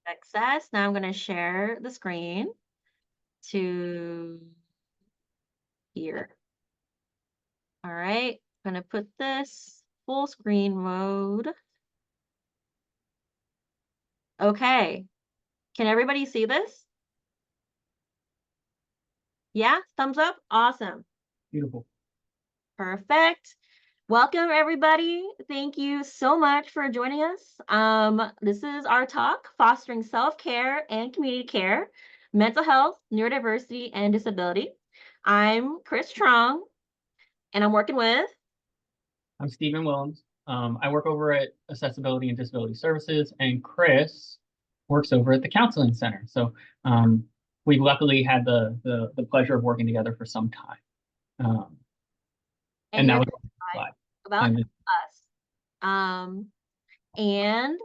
Access. Now I'm going to share the screen to here. All right. I'm going to put this full screen mode. Okay. Can everybody see this? Yeah? Thumbs up? Awesome. Beautiful. Perfect. Welcome, everybody. Thank you so much for joining us. This is our talk, Fostering Self-Care and Community Care, Mental Health, Neurodiversity, and Disability. I'm Chris Trong, and I'm working with... I'm Stephen Willems. I work over at Accessibility and Disability Services, and Chris works over at the Counseling Center. So we luckily had the pleasure of working together for some time. And and that here's was a slide live. about us. And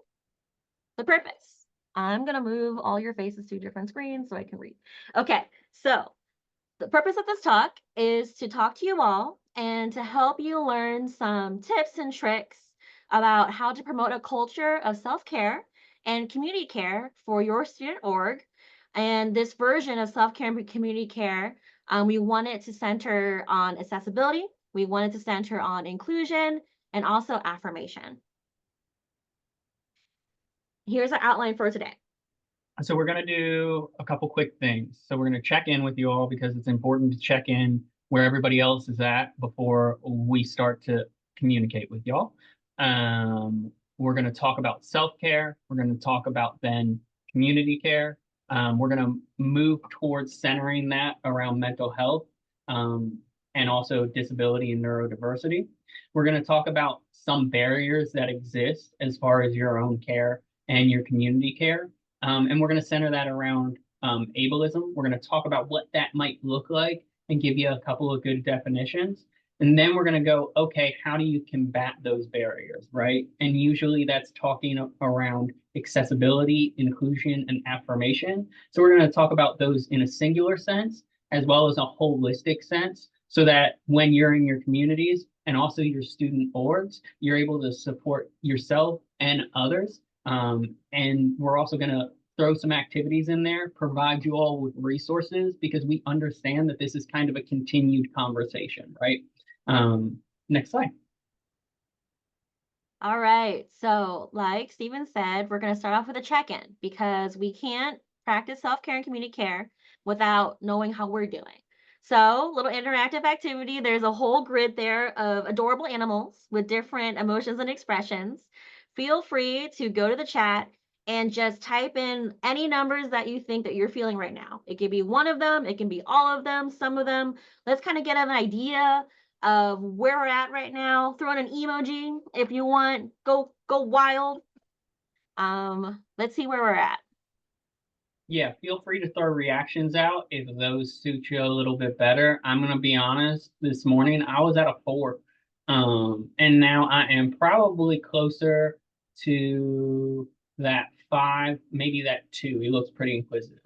the purpose. I'm going to move all your faces to different screens so I can read. Okay, so the purpose of this talk is to talk to you all and to help you learn some tips and tricks about how to promote a culture of self-care and community care for your student org. And this version of self-care and community care, we want it to center on accessibility. We want it to center on inclusion and also affirmation. Here's our outline for today. So we're going to do a couple quick things. So we're going to check in with you all because it's important to check in where everybody else is at before we start to communicate with y'all. We're going to talk about self-care. We're going to talk about then community care. We're going to move towards centering that around mental health and also disability and neurodiversity. We're going to talk about some barriers that exist as far as your own care and your community care. And we're going to center that around ableism. We're going to talk about what that might look like and give you a couple of good definitions. And then we're going to go, okay, how do you combat those barriers, right? And usually that's talking around accessibility, inclusion, and affirmation. So we're going to talk about those in a singular sense as well as a holistic sense so that when you're in your communities and also your student boards, you're able to support yourself and others. And we're also going to throw some activities in there, provide you all with resources because we understand that this is kind of a continued conversation, right? Next slide. All right, so like Stephen said, we're going to start off with a check-in because we can't practice self-care and community care without knowing how we're doing. So, little interactive activity. There's a whole grid there of adorable animals with different emotions and expressions. Feel free to go to the chat and just type in any numbers that you think that you're feeling right now. It can be one of them, it can be all of them, some of them. Let's kind of get an idea of where we're at right now. Throw in an emoji if you want. Go wild. Let's see where we're at. Yeah, feel free to throw reactions out if those suit you a little bit better. I'm gonna be honest, this morning I was at a 4. And now I am probably closer to that 5, maybe that 2. He looks pretty inquisitive.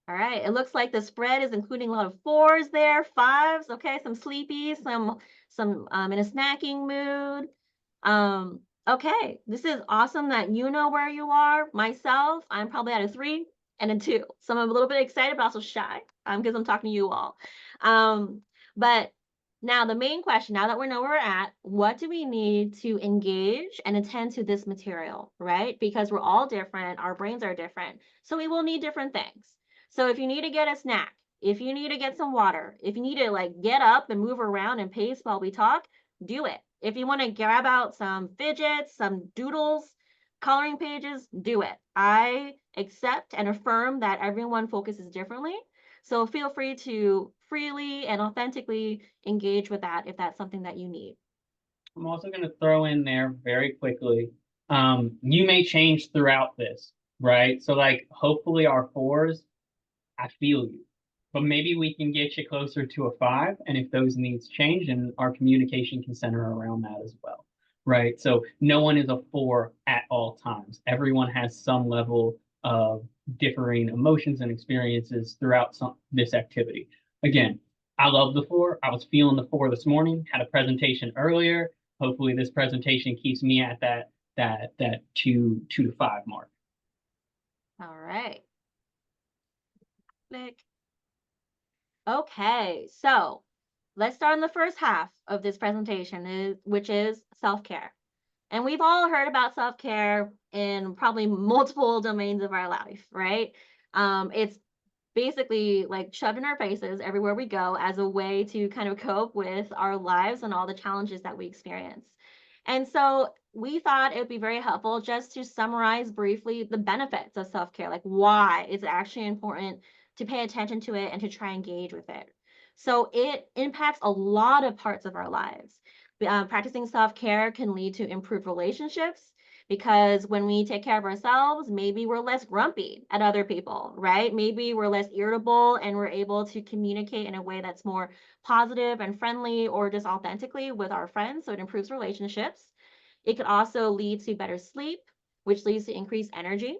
All right, it looks like the spread is including a lot of 4s there, 5s, okay, some sleepy, some in a snacking mood. Okay, this is awesome that you know where you are. Myself, I'm probably at a 3 and a 2. So I'm a little bit excited, but also shy because I'm talking to you all. But now the main question, now that we know where we're at, what do we need to engage and attend to this material, right? Because we're all different, our brains are different, so we will need different things. So if you need to get a snack, if you need to get some water, if you need to like get up and move around and pace while we talk, do it. If you want to grab out some fidgets, some doodles, coloring pages, do it. I accept and affirm that everyone focuses differently. So feel free to freely and authentically engage with that if that's something that you need. I'm also going to throw in there very quickly. You may change throughout this, right? So like hopefully our 4s, I feel you, but maybe we can get you closer to a 5. And if those needs change, and our communication can center around that as well, right? So no one is a 4 at all times. Everyone has some level of differing emotions and experiences throughout this activity. Again, I love the 4. I was feeling the 4 this morning, had a presentation earlier. Hopefully this presentation keeps me at that 2 to 5 mark. All right. Click. Okay, so let's start on the first half of this presentation, which is self-care. And we've all heard about self-care in probably multiple domains of our life, right? It's basically like shoved in our faces everywhere we go as a way to kind of cope with our lives and all the challenges that we experience. And so we thought it would be very helpful just to summarize briefly the benefits of self-care, like why it's actually important to pay attention to it and to try and engage with it. So it impacts a lot of parts of our lives. Practicing self-care can lead to improved relationships, because when we take care of ourselves, maybe we're less grumpy at other people, right? Maybe we're less irritable and we're able to communicate in a way that's more positive and friendly, or just authentically with our friends. So it improves relationships. It could also lead to better sleep, which leads to increased energy,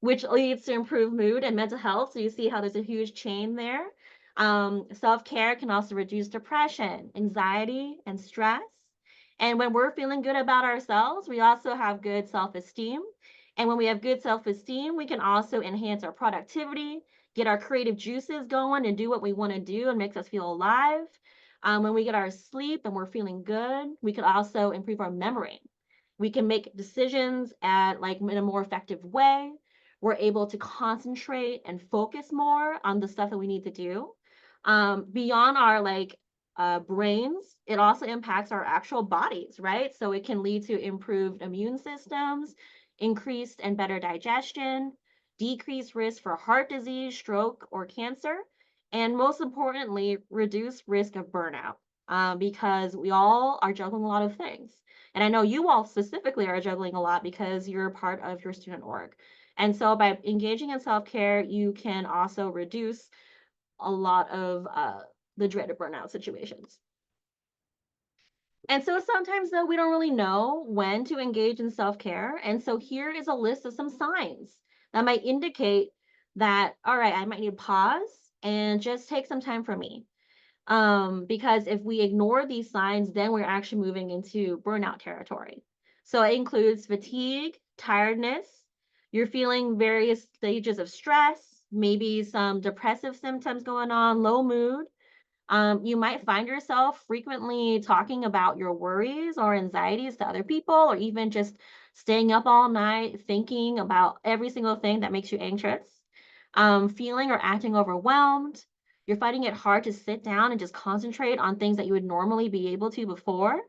which leads to improved mood and mental health. So you see how there's a huge chain there. Self-care can also reduce depression, anxiety, and stress. And when we're feeling good about ourselves, we also have good self-esteem. And when we have good self-esteem, we can also enhance our productivity, get our creative juices going, and do what we want to do, and makes us feel alive. When we get our sleep and we're feeling good, we can also improve our memory. We can make decisions at like in a more effective way. We're able to concentrate and focus more on the stuff that we need to do. Beyond our brains, it also impacts our actual bodies, right? So it can lead to improved immune systems, increased and better digestion, decreased risk for heart disease, stroke, or cancer, and most importantly, reduce risk of burnout, because we all are juggling a lot of things. And I know you all specifically are juggling a lot because you're part of your student org. And so by engaging in self-care, you can also reduce a lot of the dreaded burnout situations. And so sometimes, though, we don't really know when to engage in self-care. And so here is a list of some signs that might indicate that, all right, I might need to pause and just take some time for me. Because if we ignore these signs, then we're actually moving into burnout territory. So it includes fatigue, tiredness, you're feeling various stages of stress, maybe some depressive symptoms going on, low mood. You might find yourself frequently talking about your worries or anxieties to other people, or even just staying up all night thinking about every single thing that makes you anxious. Feeling or acting overwhelmed. You're finding it hard to sit down and just concentrate on things that you would normally be able to before.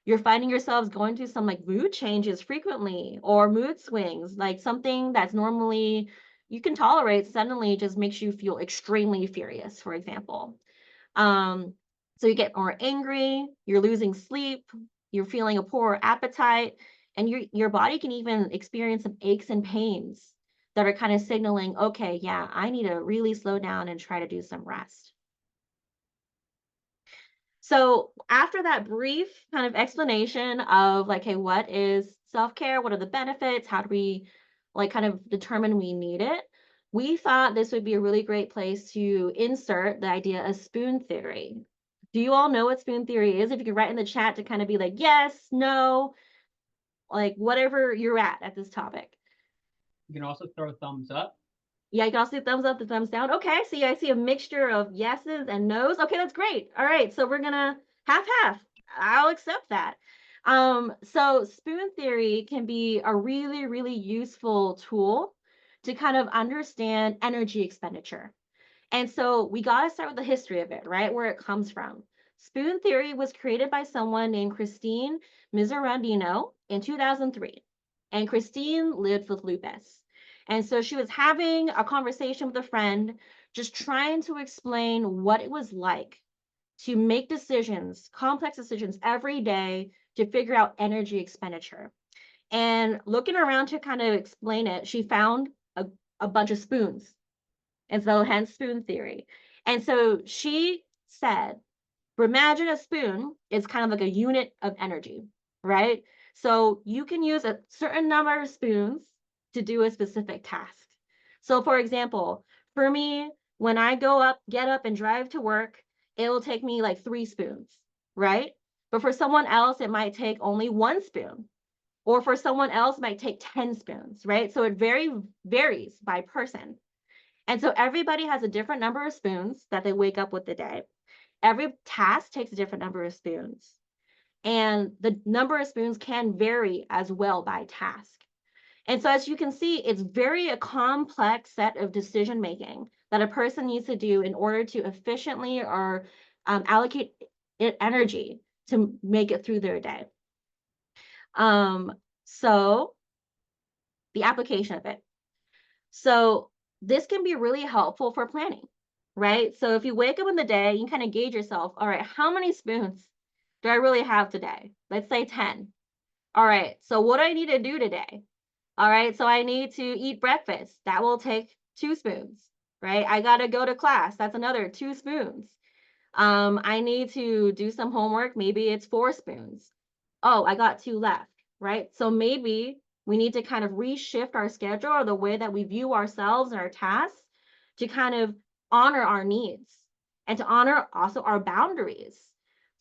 You're finding yourselves going through some like mood changes frequently, or mood swings, like something that's normally you can tolerate suddenly just makes you feel extremely furious, for example. Um, so you get more angry, you're losing sleep, you're feeling a poor appetite, and your body can even experience some aches and pains that are kind of signaling, okay, yeah, I need to really slow down and try to do some rest. So after that brief kind of explanation of like, hey, what is self-care? What are the benefits? How do we like kind of determine we need it? We thought this would be a really great place to insert the idea of spoon theory. Do you all know what spoon theory is? If you could write in the chat to kind of be like, yes, no, like whatever you're at this topic. You can also throw thumbs up. Yeah, you can also see thumbs up, the thumbs down. Okay, so I see a mixture of yeses and nos. Okay, that's great. All right, so we're gonna half. I'll accept that. So spoon theory can be a really, really useful tool to kind of understand energy expenditure. And so we got to start with the history of it, right? Where it comes from. Spoon theory was created by someone named Christine Miserandino in 2003. And Christine lived with lupus. And so she was having a conversation with a friend, just trying to explain what it was like to make decisions, complex decisions every day to figure out energy expenditure. And looking around to kind of explain it, she found a bunch of spoons, and so hence spoon theory. And so she said, imagine a spoon is kind of like a unit of energy, right? So you can use a certain number of spoons to do a specific task. So for example, for me, when I get up and drive to work, it will take me like 3 spoons, right? But for someone else, it might take only 1 spoon. Or for someone else, it might take 10 spoons, right? So it varies by person. And so everybody has a different number of spoons that they wake up with the day. Every task takes a different number of spoons. And the number of spoons can vary as well by task. And so as you can see, it's very a complex set of decision making that a person needs to do in order to efficiently or allocate energy to make it through their day. So the application of it. So this can be really helpful for planning, right? So if you wake up in the day, you kind of gauge yourself, all right, how many spoons do I really have today? Let's say 10. All right, so what do I need to do today? All right, so I need to eat breakfast. That will take 2 spoons, right? I got to go to class. That's another 2 spoons. I need to do some homework. Maybe it's 4 spoons. Oh, I got 2 left, right? So maybe we need to kind of reshift our schedule or the way that we view ourselves and our tasks to kind of honor our needs and to honor also our boundaries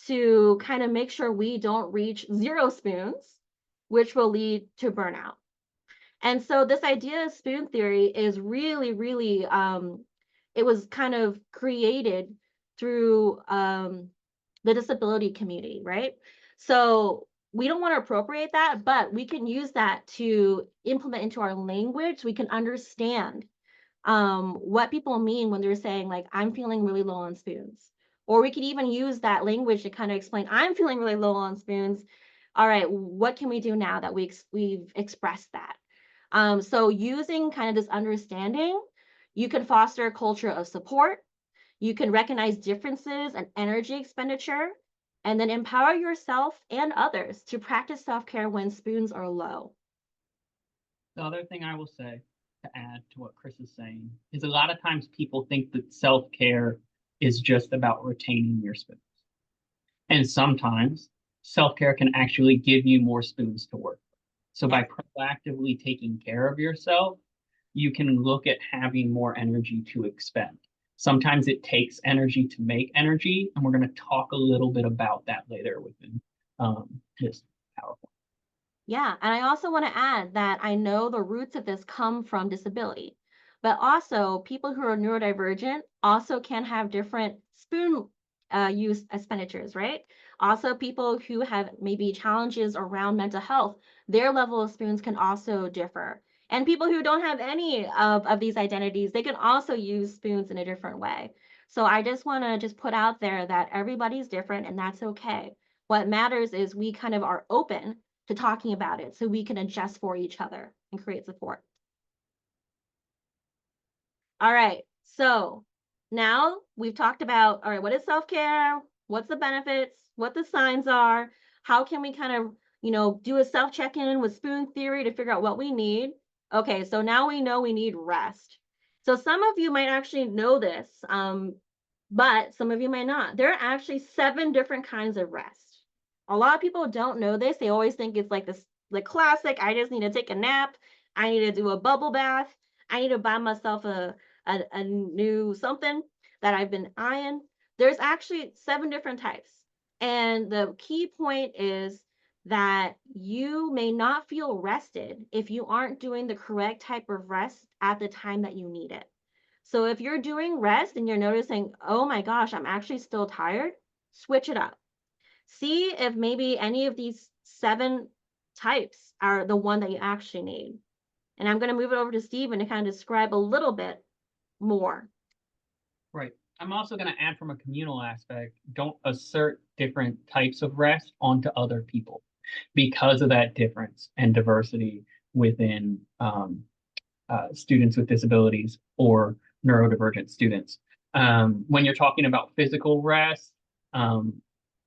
to kind of make sure we don't reach 0 spoons, which will lead to burnout. And so this idea of spoon theory is really, it was kind of created through the disability community, right? So we don't want to appropriate that, but we can use that to implement into our language. We can understand what people mean when they're saying like, I'm feeling really low on spoons. Or we could even use that language to kind of explain, I'm feeling really low on spoons. All right, what can we do now that we've expressed that? So using kind of this understanding, you can foster a culture of support. You can recognize differences and energy expenditure, and then empower yourself and others to practice self-care when spoons are low. The other thing I will say to add to what Chris is saying is a lot of times people think that self-care is just about retaining your spoons. And sometimes self-care can actually give you more spoons to work with. So by proactively taking care of yourself, you can look at having more energy to expend. Sometimes it takes energy to make energy, and we're going to talk a little bit about that later within this PowerPoint. Yeah, and I also want to add that I know the roots of this come from disability, but also people who are neurodivergent also can have different spoon use expenditures, right? Also, people who have maybe challenges around mental health, their level of spoons can also differ. And people who don't have any of these identities, they can also use spoons in a different way. So I just want to just put out there that everybody's different and that's okay. What matters is we kind of are open to talking about it so we can adjust for each other and create support. All right, so now we've talked about, all right, what is self-care? What's the benefits? What the signs are? How can we kind of, do a self check-in with spoon theory to figure out what we need? Okay, so now we know we need rest. So some of you might actually know this, but some of you might not. There are actually 7 different kinds of rest. A lot of people don't know this. They always think it's like this, the classic, I just need to take a nap. I need to do a bubble bath. I need to buy myself a new something that I've been eyeing. There's actually 7 different types. And the key point is that you may not feel rested if you aren't doing the correct type of rest at the time that you need it. So if you're doing rest and you're noticing, oh my gosh, I'm actually still tired, switch it up. See if maybe any of these 7 types are the one that you actually need. And I'm going to move it over to Stephen to kind of describe a little bit more. Right. I'm also going to add from a communal aspect, don't assert different types of rest onto other people because of that difference and diversity within students with disabilities or neurodivergent students. When you're talking about physical rest,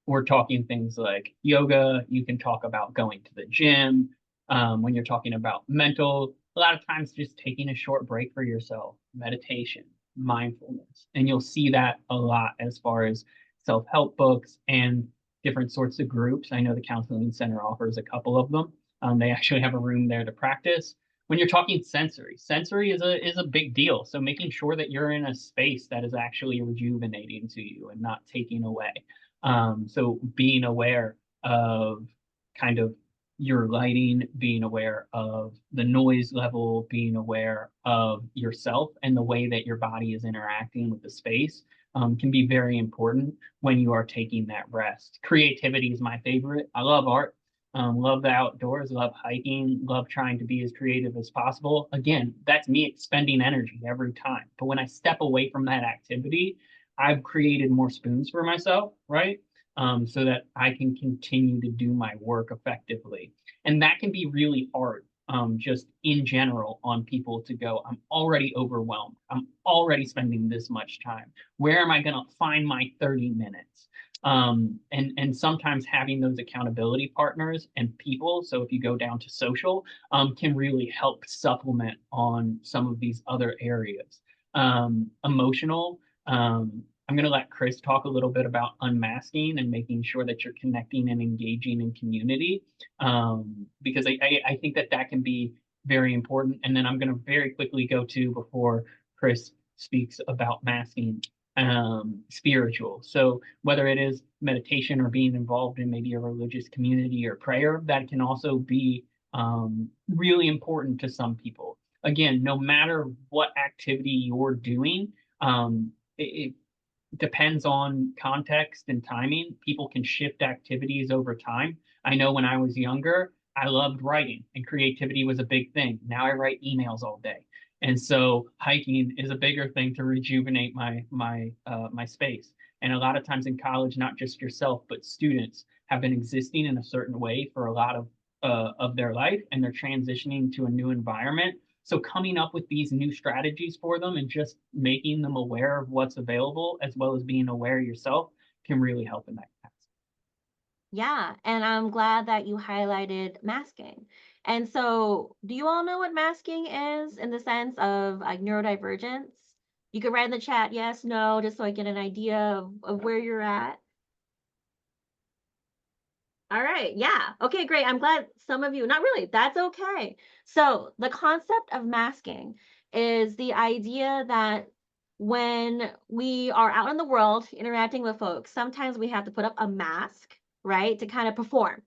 we're talking things like yoga. You can talk about going to the gym. When you're talking about mental, a lot of times just taking a short break for yourself, meditation, mindfulness. And you'll see that a lot as far as self-help books and different sorts of groups. I know the Counseling Center offers a couple of them. They actually have a room there to practice. When you're talking sensory is a big deal. So making sure that you're in a space that is actually rejuvenating to you and not taking away. So being aware of kind of your lighting, being aware of the noise level, being aware of yourself and the way that your body is interacting with the space can be very important when you are taking that rest. Creativity is my favorite. I love art, love the outdoors, love hiking, love trying to be as creative as possible. Again, that's me expending energy every time. But when I step away from that activity, I've created more spoons for myself, right? So that I can continue to do my work effectively. And that can be really hard, just in general, on people to go, I'm already overwhelmed. I'm already spending this much time. Where am I going to find my 30 minutes? And sometimes having those accountability partners and people, so if you go down to social, can really help supplement on some of these other areas. Emotional, I'm going to let Chris talk a little bit about unmasking and making sure that you're connecting and engaging in community, because I think that that can be very important. And then I'm going to very quickly go to, before Chris speaks about masking, spiritual. So whether it is meditation or being involved in maybe a religious community or prayer, that can also be really important to some people. Again, no matter what activity you're doing, it depends on context and timing. People can shift activities over time. I know when I was younger, I loved writing and creativity was a big thing. Now I write emails all day. And so hiking is a bigger thing to rejuvenate my space. And a lot of times in college, not just yourself, but students have been existing in a certain way for a lot of their life, and they're transitioning to a new environment. So coming up with these new strategies for them and just making them aware of what's available, as well as being aware yourself, can really help in that task. Yeah, and I'm glad that you highlighted masking. And so, do you all know what masking is in the sense of like neurodivergence? You could write in the chat yes, no, just so I get an idea of where you're at. All right. Yeah. Okay, great. I'm glad some of you, not really, that's okay. So, the concept of masking is the idea that when we are out in the world interacting with folks, sometimes we have to put up a mask, right, to kind of perform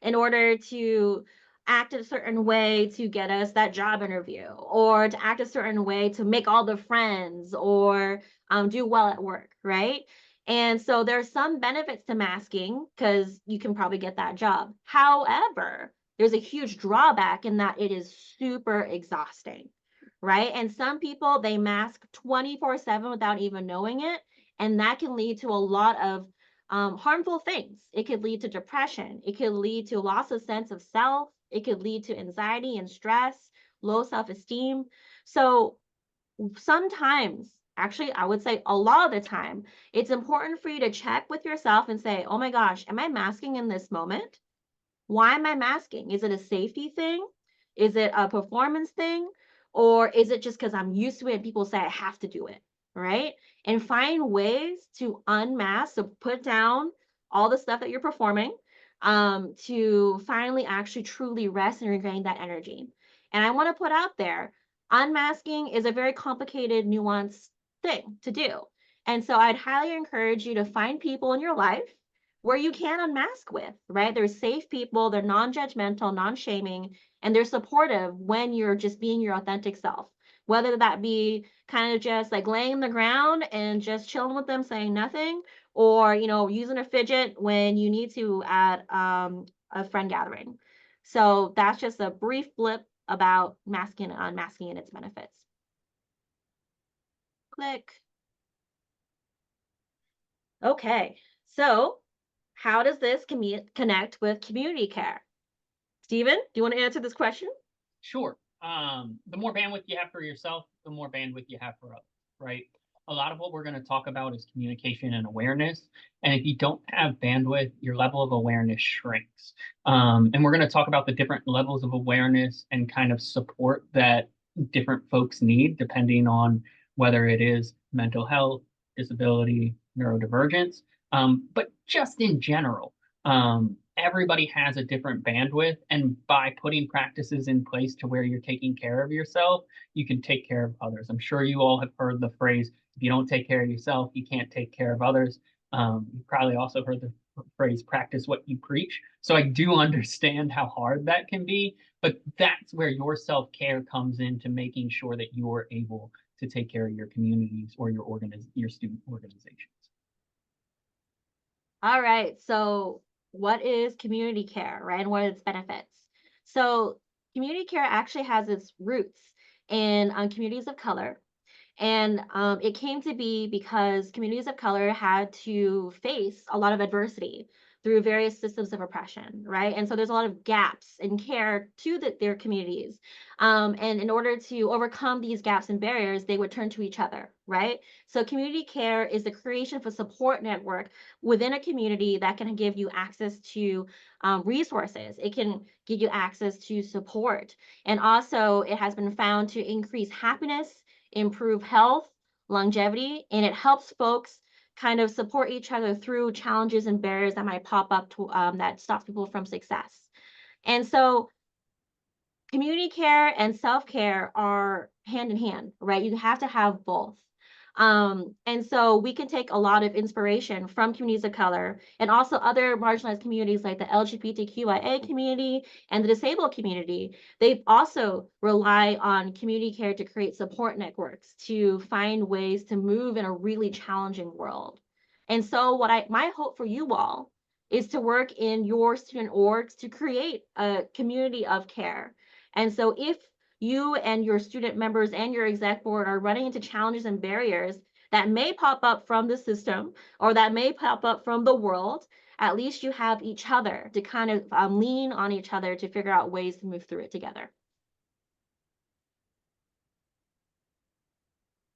in order to act a certain way to get us that job interview, or to act a certain way to make all the friends, or do well at work, right? And so there's some benefits to masking because you can probably get that job. However, there's a huge drawback in that it is super exhausting, right? And some people, they mask 24/7 without even knowing it. And that can lead to a lot of harmful things. It could lead to depression. It could lead to loss of sense of self. It could lead to anxiety and stress, low self esteem. So sometimes, actually, I would say a lot of the time, it's important for you to check with yourself and say, oh my gosh, am I masking in this moment? Why am I masking? Is it a safety thing? Is it a performance thing? Or is it just because I'm used to it and people say I have to do it? Right? And find ways to unmask, to put down all the stuff that you're performing, to finally actually truly rest and regain that energy. And I want to put out there, unmasking is a very complicated, nuanced thing to do. And so I'd highly encourage you to find people in your life where you can unmask with, right? They're safe people, they're non-judgmental, non-shaming, and they're supportive when you're just being your authentic self. Whether that be kind of just like laying on the ground and just chilling with them, saying nothing, or using a fidget when you need to at a friend gathering. So that's just a brief blip about masking and unmasking and its benefits. Click. Okay, so how does this connect with community care? Steven, do you want to answer this question? Sure. The more bandwidth you have for yourself, the more bandwidth you have for others, right? A lot of what we're going to talk about is communication and awareness. And if you don't have bandwidth, your level of awareness shrinks. And we're going to talk about the different levels of awareness and kind of support that different folks need, depending on whether it is mental health, disability, neurodivergence, but just in general. Everybody has a different bandwidth, and by putting practices in place to where you're taking care of yourself, you can take care of others. I'm sure you all have heard the phrase, if you don't take care of yourself, you can't take care of others. You probably also heard the phrase, practice what you preach. So I do understand how hard that can be, but that's where your self-care comes into making sure that you're able to take care of your communities or your student organizations. All right. So, what is community care, right? And what are its benefits? So, community care actually has its roots in communities of color. And it came to be because communities of color had to face a lot of adversity through various systems of oppression, right? And so there's a lot of gaps in care to their communities. And in order to overcome these gaps and barriers, they would turn to each other, right? So community care is the creation of a support network within a community that can give you access to resources. It can give you access to support. And also, it has been found to increase happiness, improve health, longevity, and it helps folks kind of support each other through challenges and barriers that might pop up to that stops people from success. And so community care and self-care are hand in hand, right? You have to have both. And so we can take a lot of inspiration from communities of color and also other marginalized communities like the LGBTQIA community and the disabled community. They also rely on community care to create support networks to find ways to move in a really challenging world. And so my hope for you all is to work in your student orgs to create a community of care. And so if you and your student members and your exec board are running into challenges and barriers that may pop up from the system or that may pop up from the world, at least you have each other to kind of lean on each other to figure out ways to move through it together.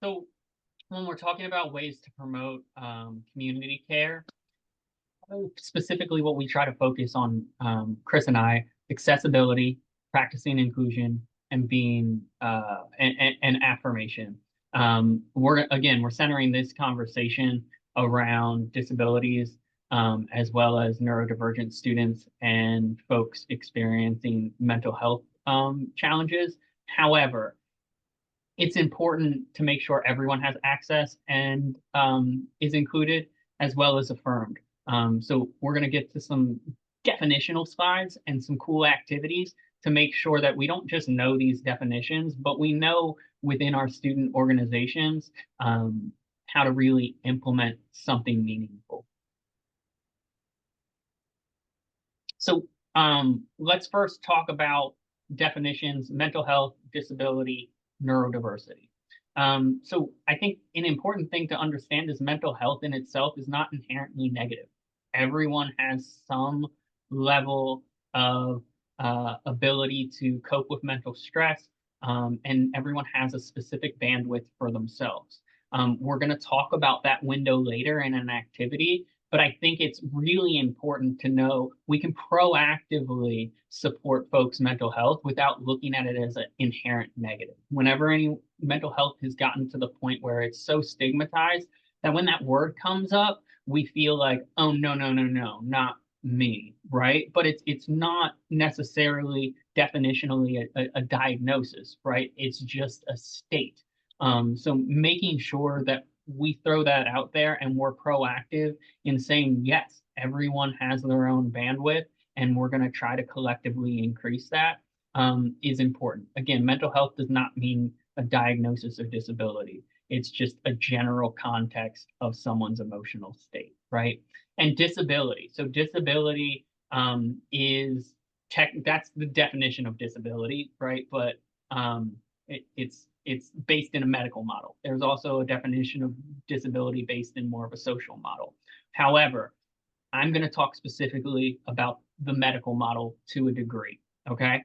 So when we're talking about ways to promote community care, specifically what we try to focus on, Chris and I, accessibility, practicing inclusion, and being and affirmation. We're centering this conversation around disabilities, as well as neurodivergent students and folks experiencing mental health challenges. However, it's important to make sure everyone has access and is included as well as affirmed. So we're going to get to some definitional slides and some cool activities to make sure that we don't just know these definitions, but we know within our student organizations how to really implement something meaningful. So let's first talk about definitions: mental health, disability, neurodiversity. So I think an important thing to understand is mental health in itself is not inherently negative. Everyone has some level of ability to cope with mental stress, and everyone has a specific bandwidth for themselves. We're going to talk about that window later in an activity, but I think it's really important to know we can proactively support folks' mental health without looking at it as an inherent negative. Whenever any mental health has gotten to the point where it's so stigmatized that when that word comes up, we feel like, oh, no, no, no, no, not me, right? But it's not necessarily definitionally a diagnosis, right? It's just a state. So making sure that we throw that out there and we're proactive in saying, yes, everyone has their own bandwidth, and we're going to try to collectively increase that, is important. Again, mental health does not mean a diagnosis of disability. It's just a general context of someone's emotional state, right? And disability. So disability is that's the definition of disability, right? But it's based in a medical model. There's also a definition of disability based in more of a social model. However, I'm going to talk specifically about the medical model to a degree. Okay.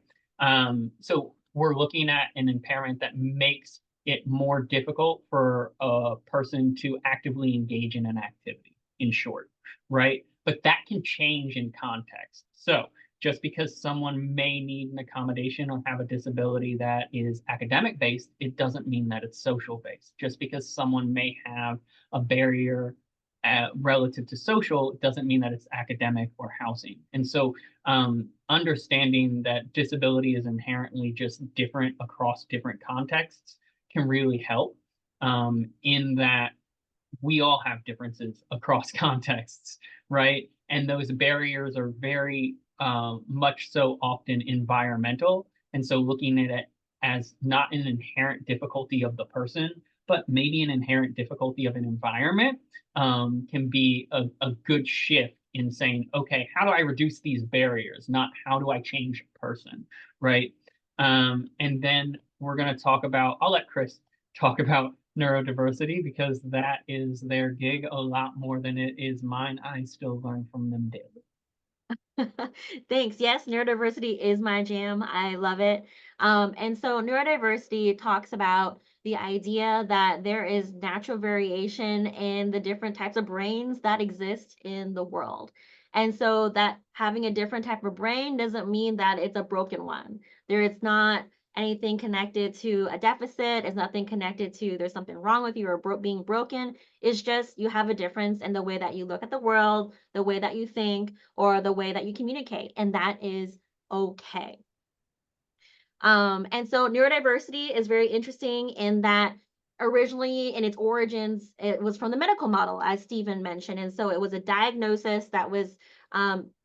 So we're looking at an impairment that makes it more difficult for a person to actively engage in an activity, in short, right? But that can change in context. So just because someone may need an accommodation or have a disability that is academic based, it doesn't mean that it's social based. Just because someone may have a barrier relative to social, it doesn't mean that it's academic or housing. And so understanding that disability is inherently just different across different contexts can really help, in that we all have differences across contexts, right? And those barriers are very much so often environmental. And so looking at it as not an inherent difficulty of the person, but maybe an inherent difficulty of an environment can be a good shift in saying, okay, how do I reduce these barriers? Not how do I change a person, right? And then we're going to talk about, I'll let Chris talk about neurodiversity because that is their gig a lot more than it is mine. I still learn from them daily. Thanks. Yes, neurodiversity is my jam. I love it. And so neurodiversity talks about the idea that there is natural variation in the different types of brains that exist in the world. And so that having a different type of brain doesn't mean that it's a broken one. There is not anything connected to a deficit. It's nothing connected to there's something wrong with you or being broken. It's just you have a difference in the way that you look at the world, the way that you think, or the way that you communicate, and that is okay. And so neurodiversity is very interesting in that originally in its origins, it was from the medical model, as Stephen mentioned. And so it was a diagnosis that was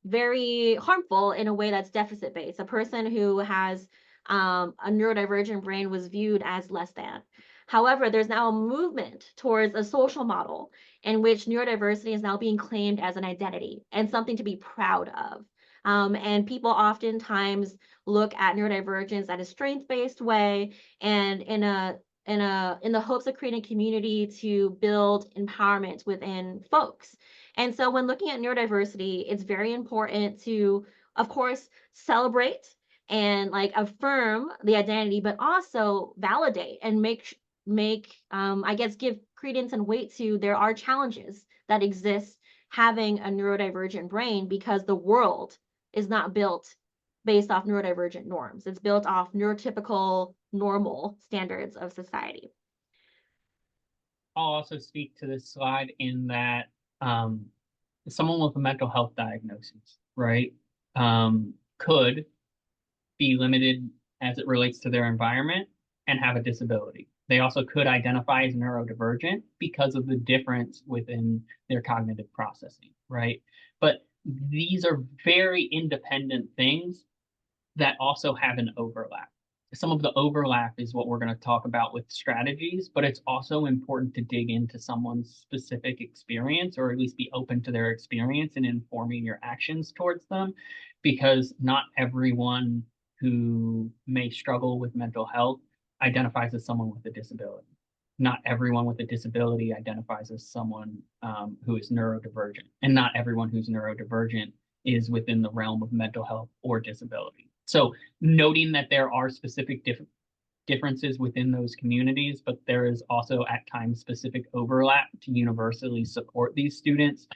very harmful in a way that's deficit based. A person who has a neurodivergent brain was viewed as less than. However, there's now a movement towards a social model in which neurodiversity is now being claimed as an identity and something to be proud of. And people oftentimes look at neurodivergence at a strength-based way and in the hopes of creating a community to build empowerment within folks. And so when looking at neurodiversity, it's very important to, of course, celebrate and like affirm the identity, but also validate and I guess give credence and weight to there are challenges that exist having a neurodivergent brain because the world is not built based off neurodivergent norms. It's built off neurotypical normal standards of society. I'll also speak to this slide in that someone with a mental health diagnosis, right, could be limited as it relates to their environment and have a disability. They also could identify as neurodivergent because of the difference within their cognitive processing, right? But these are very independent things that also have an overlap. Some of the overlap is what we're going to talk about with strategies, but it's also important to dig into someone's specific experience or at least be open to their experience and informing your actions towards them because not everyone who may struggle with mental health identifies as someone with a disability. Not everyone with a disability identifies as someone who is neurodivergent, and not everyone who's neurodivergent is within the realm of mental health or disability. So noting that there are specific differences within those communities, but there is also at times specific overlap to universally support these students.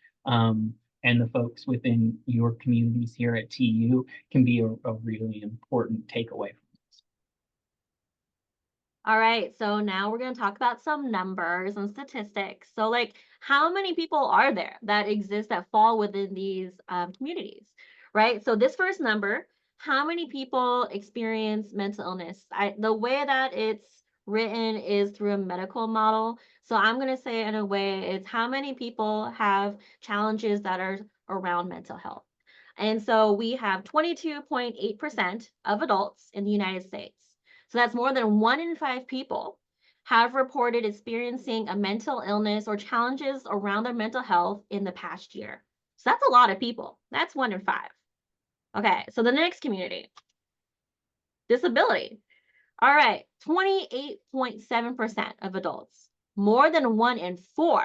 And the folks within your communities here at TU can be a really important takeaway from this. All right, so now we're going to talk about some numbers and statistics. So, like, how many people are there that exist that fall within these communities, right? So, this first number, how many people experience mental illness? The way that it's written is through a medical model. So, I'm going to say it in a way it's how many people have challenges that are around mental health. And so, we have 22.8% of adults in the United States. So that's more than 1 in 5 people have reported experiencing a mental illness or challenges around their mental health in the past year. So that's a lot of people. That's 1 in 5. Okay, so the next community, disability. All right, 28.7% of adults, more than 1 in 4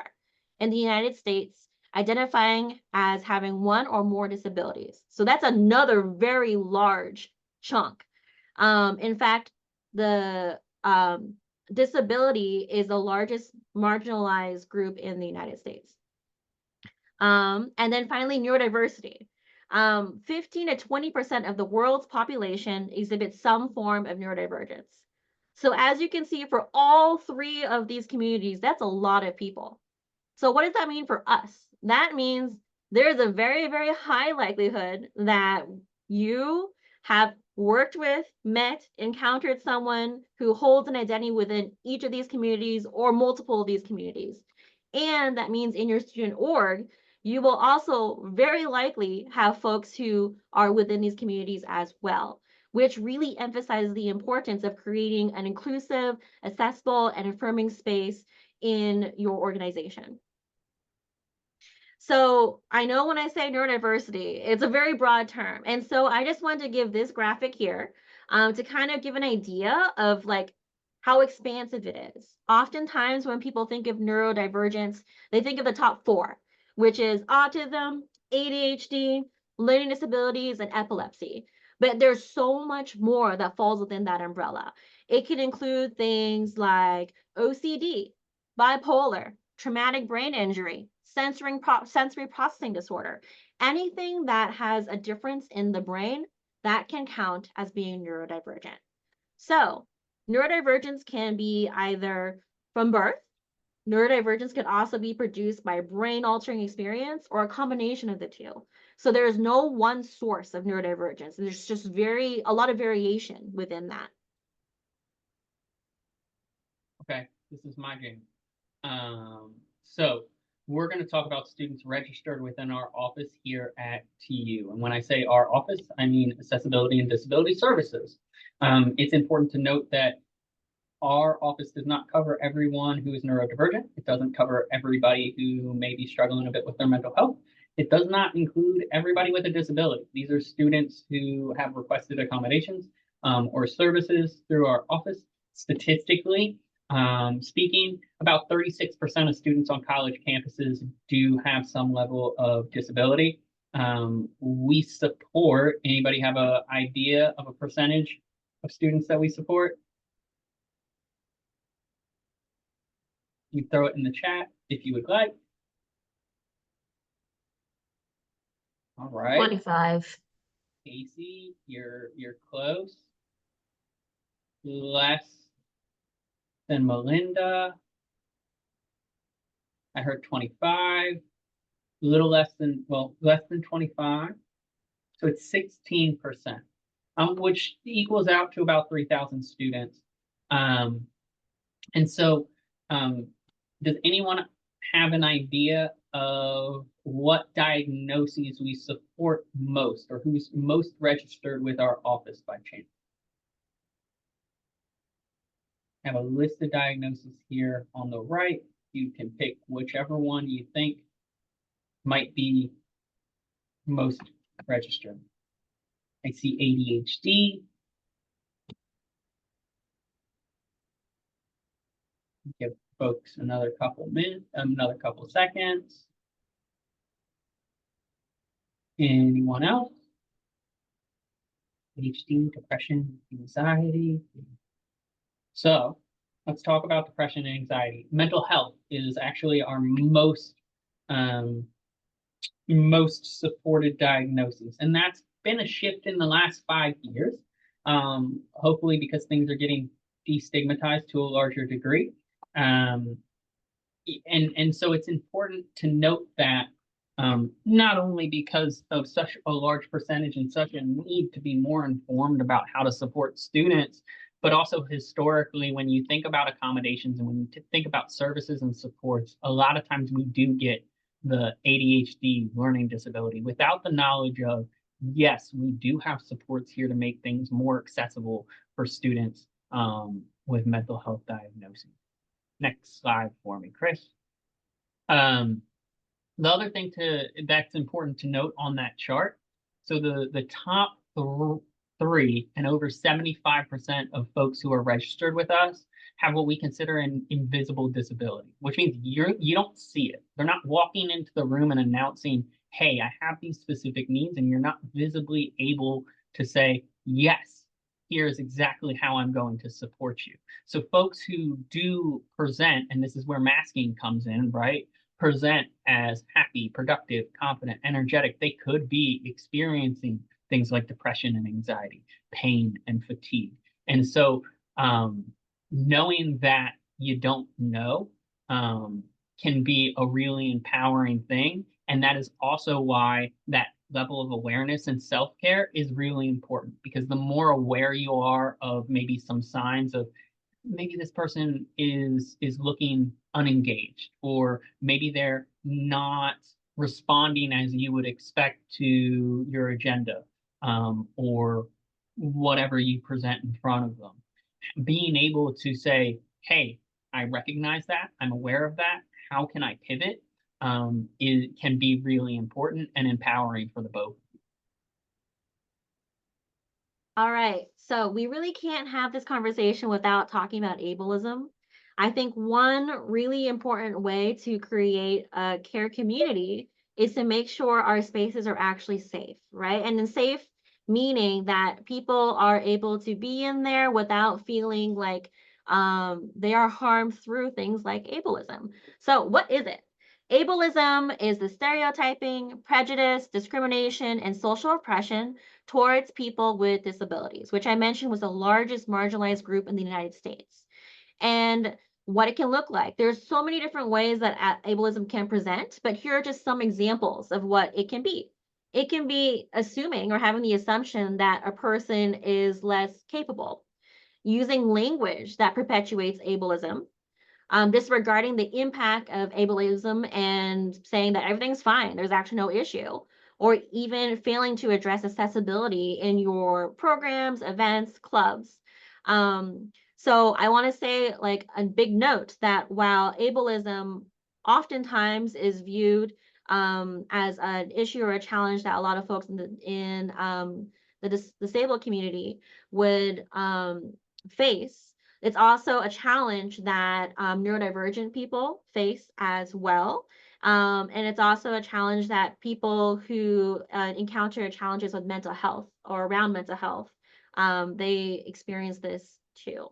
in the United States identifying as having one or more disabilities. So that's another very large chunk. In fact, the disability is the largest marginalized group in the United States. And then finally, neurodiversity. 15 to 20% of the world's population exhibits some form of neurodivergence. So as you can see, for all 3 of these communities, that's a lot of people. So what does that mean for us? That means there's a very, very high likelihood that you have worked with, met, encountered someone who holds an identity within each of these communities or multiple of these communities. And that means in your student org, you will also very likely have folks who are within these communities as well, which really emphasizes the importance of creating an inclusive, accessible, and affirming space in your organization. So I know when I say neurodiversity, it's a very broad term. And so I just wanted to give this graphic here to kind of give an idea of like how expansive it is. Oftentimes when people think of neurodivergence, they think of the top four, which is autism, ADHD, learning disabilities, and epilepsy. But there's so much more that falls within that umbrella. It can include things like OCD, bipolar, traumatic brain injury, sensory processing disorder, anything that has a difference in the brain that can count as being neurodivergent. So, neurodivergence can be either from birth, neurodivergence can also be produced by brain altering experience or a combination of the two. So there is no one source of neurodivergence. There's just a lot of variation within that. Okay, this is my game. So we're going to talk about students registered within our office here at TU. And when I say our office, I mean Accessibility and Disability Services. It's important to note that our office does not cover everyone who is neurodivergent. It doesn't cover everybody who may be struggling a bit with their mental health. It does not include everybody with a disability. These are students who have requested accommodations or services through our office. Statistically speaking, about 36% of students on college campuses do have some level of disability. We support, anybody have an idea of a percentage of students that we support? You throw it in the chat if you would like. All right. 25. Casey, you're close. Less than Melinda. I heard 25. A little less than, well, less than 25. So it's 16%, which equals out to about 3,000 students. And so does anyone have an idea of what diagnoses we support most or who's most registered with our office by chance? I have a list of diagnoses here on the right. You can pick whichever one you think might be most registered. I see ADHD. Give folks another couple minutes, another couple seconds. Anyone else? ADHD, depression, anxiety. So let's talk about depression and anxiety. Mental health is actually our most supported diagnosis, and that's been a shift in the last 5 years. Hopefully because things are getting destigmatized to a larger degree. And so it's important to note that not only because of such a large percentage and such a need to be more informed about how to support students, but also historically, when you think about accommodations and when you think about services and supports, a lot of times we do get the ADHD learning disability without the knowledge of, yes, we do have supports here to make things more accessible for students with mental health diagnoses. Next slide for me, Chris. The other thing that's important to note on that chart, so the top three and over 75% of folks who are registered with us have what we consider an invisible disability, which means you don't see it. They're not walking into the room and announcing, hey, I have these specific needs, and you're not visibly able to say, yes, here's exactly how I'm going to support you. So folks who do present, and this is where masking comes in, right? Present as happy, productive, confident, energetic, they could be experiencing things like depression and anxiety, pain and fatigue. And so knowing that you don't know can be a really empowering thing. And that is also why that level of awareness and self-care is really important, because the more aware you are of maybe some signs of maybe this person is looking unengaged, or maybe they're not responding as you would expect to your agenda, or whatever you present in front of them. Being able to say, hey, I recognize that, I'm aware of that, how can I pivot? It can be really important and empowering for the both. All right. So we really can't have this conversation without talking about ableism. I think one really important way to create a care community is to make sure our spaces are actually safe, right? And then safe meaning that people are able to be in there without feeling like they are harmed through things like ableism. So, what is it? Ableism is the stereotyping, prejudice, discrimination, and social oppression towards people with disabilities, which I mentioned was the largest marginalized group in the United States. And what it can look like. There's so many different ways that ableism can present, but here are just some examples of what it can be. It can be assuming or having the assumption that a person is less capable, using language that perpetuates ableism, disregarding the impact of ableism and saying that everything's fine, there's actually no issue, or even failing to address accessibility in your programs, events, clubs. So I want to say, like, a big note that while ableism oftentimes is viewed as an issue or a challenge that a lot of folks in the disabled community would face, it's also a challenge that neurodivergent people face as well. And it's also a challenge that people who encounter challenges with mental health or around mental health, they experience this too.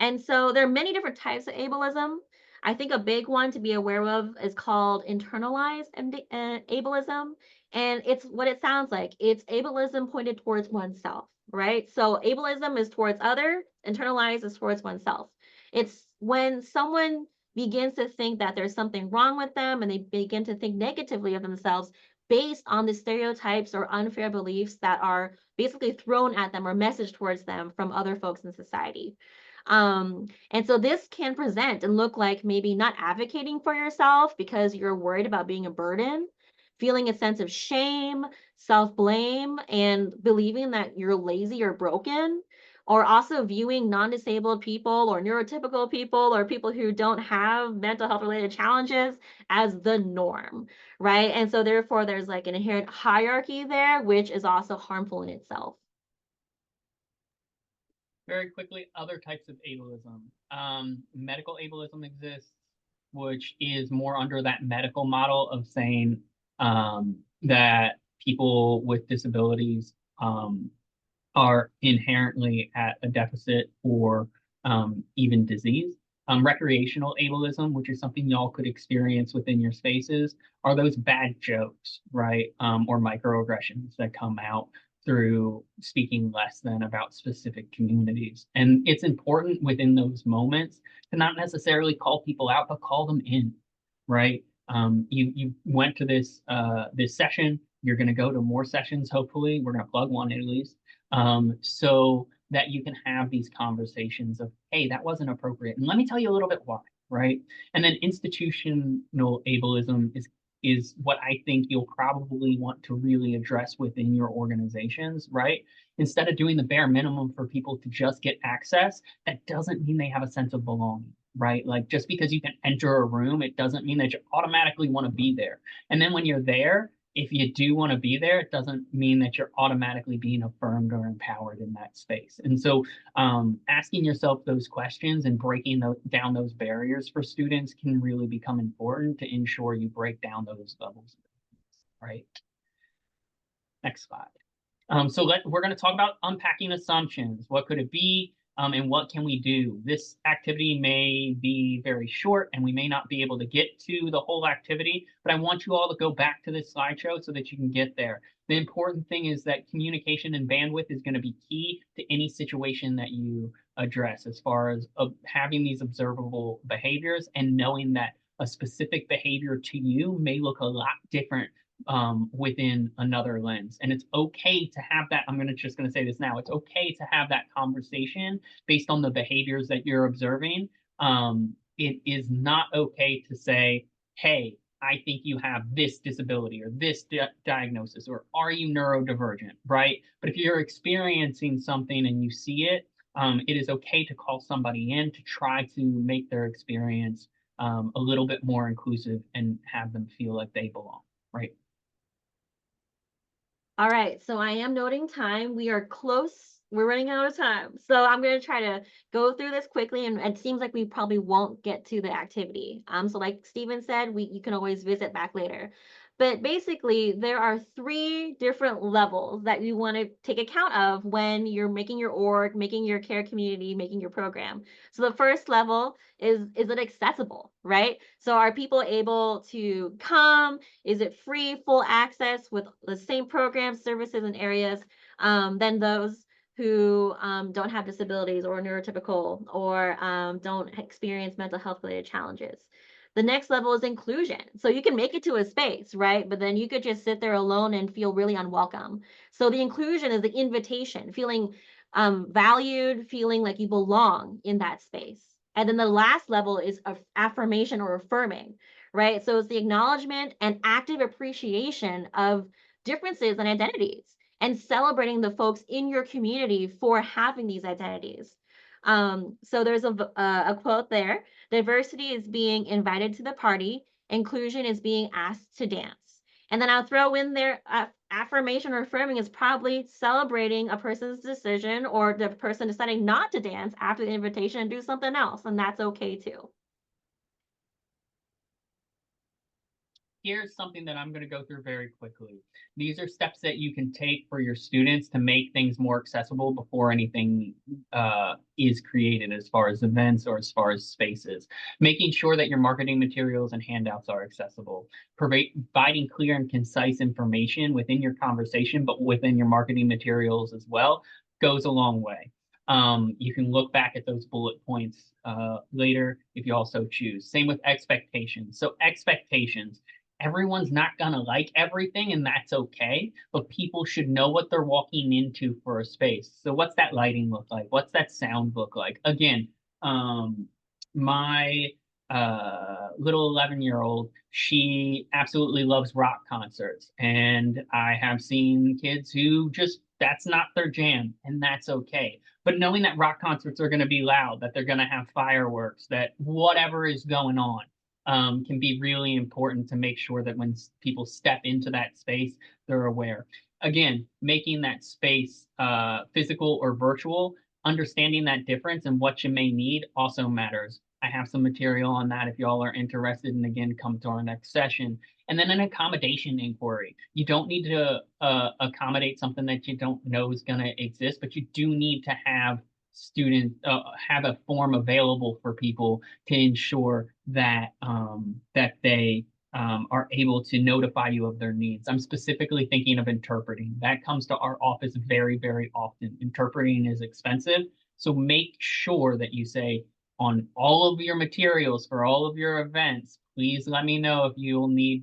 And so there are many different types of ableism. I think a big one to be aware of is called internalized ableism. And it's what it sounds like. It's ableism pointed towards oneself, right? So ableism is towards other, internalized is towards oneself. It's when someone begins to think that there's something wrong with them and they begin to think negatively of themselves based on the stereotypes or unfair beliefs that are basically thrown at them or messaged towards them from other folks in society. And so this can present and look like maybe not advocating for yourself because you're worried about being a burden, feeling a sense of shame, self blame, and believing that you're lazy or broken, or also viewing non disabled people or neurotypical people or people who don't have mental health related challenges as the norm, right? And so therefore, there's like an inherent hierarchy there, which is also harmful in itself. Very quickly, other types of ableism. Medical ableism exists, which is more under that medical model of saying that people with disabilities are inherently at a deficit or even disease. Recreational ableism, which is something y'all could experience within your spaces, are those bad jokes, right? Or microaggressions that come out through speaking less than about specific communities. And it's important within those moments to not necessarily call people out, but call them in, right? You went to this session. You're going to go to more sessions. Hopefully, we're going to plug one at least, so that you can have these conversations of, hey, that wasn't appropriate, and let me tell you a little bit why, right? And then institutional ableism is what I think you'll probably want to really address within your organizations, right? Instead of doing the bare minimum for people to just get access, that doesn't mean they have a sense of belonging, right? Like just because you can enter a room, it doesn't mean that you automatically want to be there. And then when you're there, if you do want to be there, it doesn't mean that you're automatically being affirmed or empowered in that space. And so asking yourself those questions and breaking down those barriers for students can really become important to ensure you break down those levels, right? Next slide. We're going to talk about unpacking assumptions. What could it be? And what can we do? This activity may be very short and we may not be able to get to the whole activity, but I want you all to go back to this slideshow so that you can get there. The important thing is that communication and bandwidth is going to be key to any situation that you address, as far as having these observable behaviors and knowing that a specific behavior to you may look a lot different within another lens. And it's okay to have that. I'm just going to say this now. It's okay to have that conversation based on the behaviors that you're observing. It is not okay to say, hey, I think you have this disability or this diagnosis, or are you neurodivergent, right? But if you're experiencing something and you see it, it is okay to call somebody in to try to make their experience a little bit more inclusive and have them feel like they belong, right? All right, so I am noting time. We are close. We're running out of time. So I'm going to try to go through this quickly, and it seems like we probably won't get to the activity. So like Steven said, you can always visit back later. But basically, there are 3 different levels that you want to take account of when you're making your org, making your care community, making your program. So the first level is it accessible, right? So are people able to come? Is it free, full access with the same programs, services, and areas than those who don't have disabilities or neurotypical or don't experience mental health related challenges? The next level is inclusion. So you can make it to a space, right? But then you could just sit there alone and feel really unwelcome. So the inclusion is the invitation, feeling valued, feeling like you belong in that space. And then the last level is affirmation or affirming, right? So it's the acknowledgement and active appreciation of differences and identities and celebrating the folks in your community for having these identities. So there's a quote there: diversity is being invited to the party, inclusion is being asked to dance. And then I'll throw in there affirmation or affirming is probably celebrating a person's decision or the person deciding not to dance after the invitation and do something else. And that's okay too. Here's something that I'm going to go through very quickly. These are steps that you can take for your students to make things more accessible before anything is created as far as events or as far as spaces. Making sure that your marketing materials and handouts are accessible. Providing clear and concise information within your conversation, but within your marketing materials as well, goes a long way. You can look back at those bullet points later if you also choose. Same with expectations. So expectations, everyone's not gonna like everything, and that's okay, but people should know what they're walking into for a space. So what's that lighting look like? What's that sound look like? Again, my little 11-year-old, she absolutely loves rock concerts, and I have seen kids who just, that's not their jam, and that's okay. But knowing that rock concerts are going to be loud, that they're going to have fireworks, that whatever is going on can be really important to make sure that when people step into that space, they're aware. Again, making that space physical or virtual, understanding that difference and what you may need also matters. I have some material on that if y'all are interested, and again, come to our next session. And then an accommodation inquiry. You don't need to accommodate something that you don't know is going to exist, but you do need to have students have a form available for people to ensure that that they are able to notify you of their needs. I'm specifically thinking of interpreting. That comes to our office very, very often. Interpreting is expensive, so make sure that you say on all of your materials for all of your events, please let me know if you'll need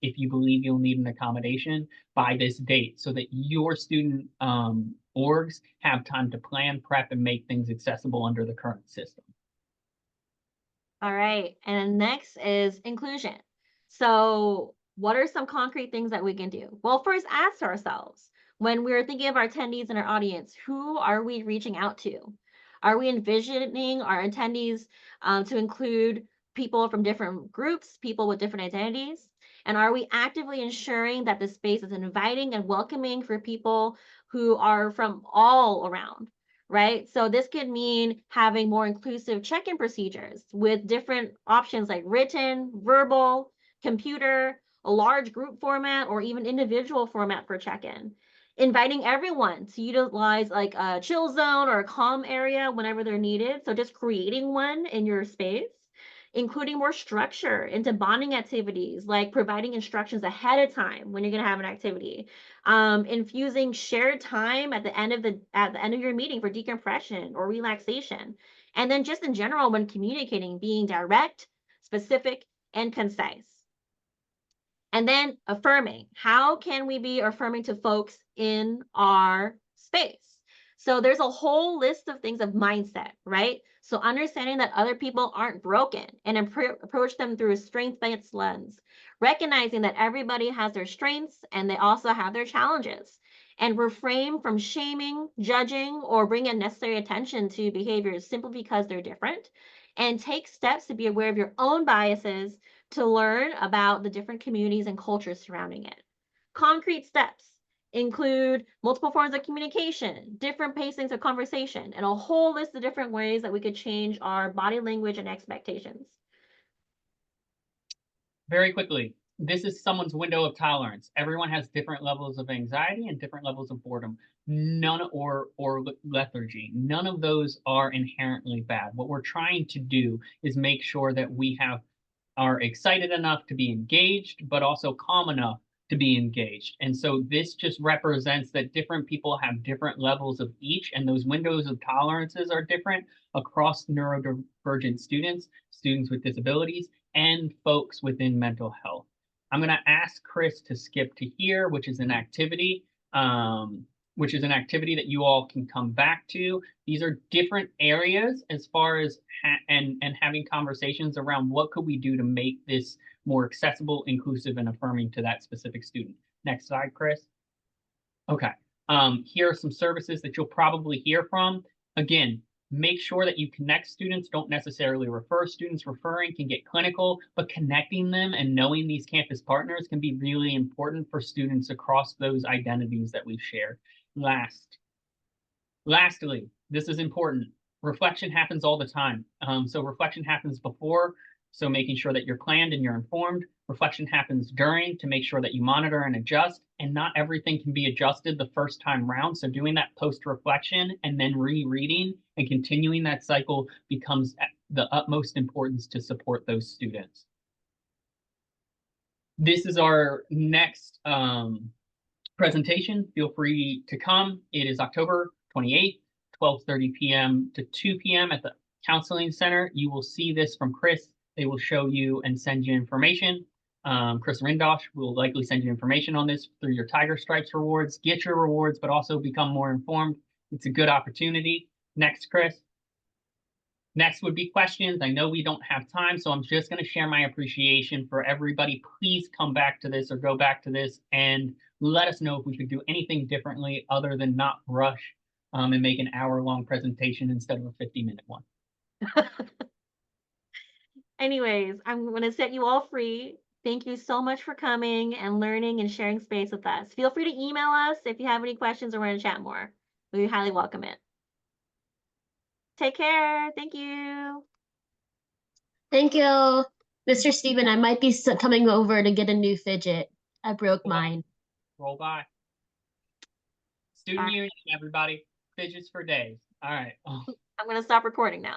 if you believe you'll need an accommodation by this date, so that your student orgs have time to plan, prep, and make things accessible under the current system. All right. And next is inclusion. So, what are some concrete things that we can do? Well, first, ask ourselves when we're thinking of our attendees and our audience, who are we reaching out to? Are we envisioning our attendees to include people from different groups, people with different identities? And are we actively ensuring that the space is inviting and welcoming for people who are from all around? Right? So this could mean having more inclusive check-in procedures with different options like written, verbal, computer, a large group format, or even individual format for check-in. Inviting everyone to utilize like a chill zone or a calm area whenever they're needed. So just creating one in your space. Including more structure into bonding activities, like providing instructions ahead of time when you're going to have an activity, infusing shared time at the end of your meeting for decompression or relaxation, and then just in general when communicating, being direct, specific, and concise. And then affirming. How can we be affirming to folks in our space? So there's a whole list of things of mindset, right? So understanding that other people aren't broken and approach them through a strength-based lens, recognizing that everybody has their strengths and they also have their challenges, and refrain from shaming, judging, or bring unnecessary attention to behaviors simply because they're different, and take steps to be aware of your own biases to learn about the different communities and cultures surrounding it. Concrete steps include multiple forms of communication, different pacings of conversation, and a whole list of different ways that we could change our body language and expectations. Very quickly, this is someone's window of tolerance. Everyone has different levels of anxiety and different levels of boredom. None or lethargy. None of those are inherently bad. What we're trying to do is make sure that we are excited enough to be engaged, but also calm enough to be engaged. And so this just represents that different people have different levels of each, and those windows of tolerances are different across neurodivergent students, students with disabilities, and folks within mental health. I'm going to ask Chris to skip to here, which is an activity, that you all can come back to. These are different areas as far as and having conversations around what could we do to make this more accessible, inclusive, and affirming to that specific student. Next slide, Chris. Okay. Here are some services that you'll probably hear from. Again, make sure that you connect students. Don't necessarily refer students. Referring can get clinical, but connecting them and knowing these campus partners can be really important for students across those identities that we've shared. Lastly, this is important. Reflection happens all the time. So reflection happens before, so making sure that you're planned and you're informed. Reflection happens during to make sure that you monitor and adjust, and not everything can be adjusted the first time round. So doing that post-reflection and then rereading and continuing that cycle becomes the utmost importance to support those students. This is our next presentation. Feel free to come. It is October 28th, 12:30 p.m. to 2 p.m. at the Counseling Center. You will see this from Chris. They will show you and send you information. Chris Rindosh will likely send you information on this through your Tiger Stripes rewards. Get your rewards, but also become more informed. It's a good opportunity. Next, Chris. Next would be questions. I know we don't have time, so I'm just going to share my appreciation for everybody. Please come back to this or go back to this and let us know if we could do anything differently other than not rush and make an hour-long presentation instead of a 50-minute one. Anyways, I'm going to set you all free. Thank you so much for coming and learning and sharing space with us. Feel free to email us if you have any questions or want to chat more. We highly welcome it. Take care. Thank you. Thank you, Mr. Stephen. I might be coming over to get a new fidget. I broke mine. Roll by. Student union, everybody. Fidgets for days. All right. I'm going to stop recording now.